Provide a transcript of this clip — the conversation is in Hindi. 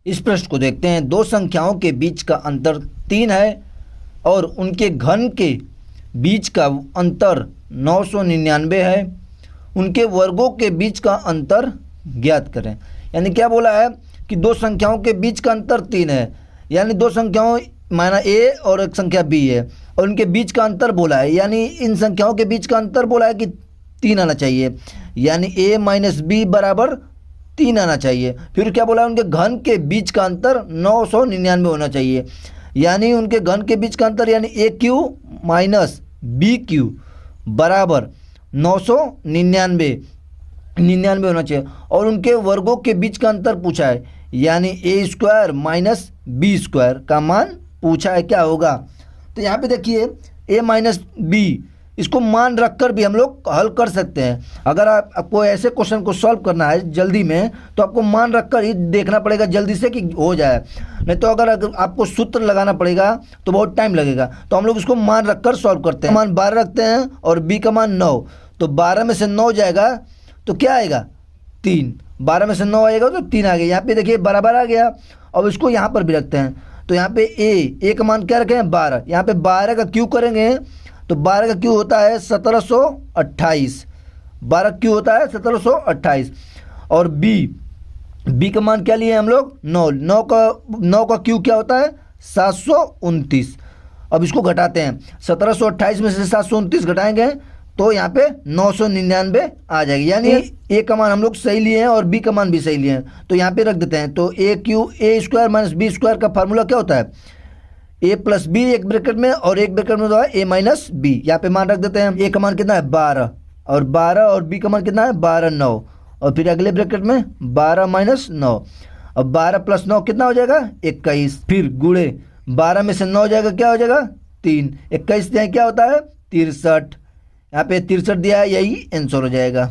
इस प्रश्न को देखते हैं। दो संख्याओं के बीच का अंतर 3 है और उनके घन के बीच का अंतर 999 है। उनके वर्गों के बीच का अंतर ज्ञात करें। यानी क्या बोला है कि दो संख्याओं के बीच का अंतर 3 है, यानी दो संख्याओं माना a और एक संख्या b है और उनके बीच का अंतर बोला है, यानी इन संख्याओं के बीच का अंतर बोला है कि 3 आना चाहिए, यानी a माइनस बी बराबर 3 आना चाहिए। फिर क्या बोला है, उनके घन के बीच का अंतर 999 होना चाहिए, यानी उनके घन के बीच का अंतर यानी ए क्यू माइनस बी क्यू बराबर 999 होना चाहिए। और उनके वर्गों के बीच का अंतर पूछा है, यानी ए स्क्वायर माइनस बी स्क्वायर का मान पूछा है, क्या होगा। तो यहाँ पे देखिए ए माइनस बी, इसको मान रखकर भी हम लोग हल कर सकते हैं। अगर आपको ऐसे क्वेश्चन को सॉल्व करना है जल्दी में तो आपको मान रखकर ही देखना पड़ेगा जल्दी से कि हो जाए, नहीं तो अगर आपको सूत्र लगाना पड़ेगा तो बहुत टाइम लगेगा। तो हम लोग इसको मान रखकर सॉल्व करते हैं। मान 12 रखते हैं और बी का मान 9, तो 12 में से 9 जाएगा तो क्या आएगा 3, 12 में से 9 आएगा तो 3 आ गया। यहाँ पे देखिए बराबर आ गया। अब इसको यहाँ पर भी रखते हैं, तो यहाँ पे ए का मान क्या रखें 12, यहाँ पे 12 का क्यू करेंगे तो 12 का क्यू होता है 1728, 12 क्यू होता है 1728। और बी का मान क्या लिए हम लोग 9 का क्यू क्या होता है 729। अब इसको घटाते हैं, 1728 में से 729 घटाएंगे तो यहाँ पे 999 आ जाएगी, यानी ए का मान हम लोग सही लिए हैं और बी का मान भी सही लिए हैं। तो यहाँ पे रख देते हैं। तो ए स्क्वायर माइनस बी स्क्वायर का फार्मूला क्या होता है, ए प्लस बी एक ब्रैकेट में और एक ब्रैकेट में होता है ए माइनस बी। यहाँ पे मान रख देते हैं। ए का मान कितना है 12 और बी का मान कितना है 12 9, और फिर अगले ब्रैकेट में 12 माइनस 9। अब 12 प्लस 9 कितना हो जाएगा 21, फिर गुणे 12 में से 9 जाएगा क्या हो जाएगा 3, 21 क्या होता है 63। यहाँ पे 63 दिया है, यही आंसर हो जाएगा।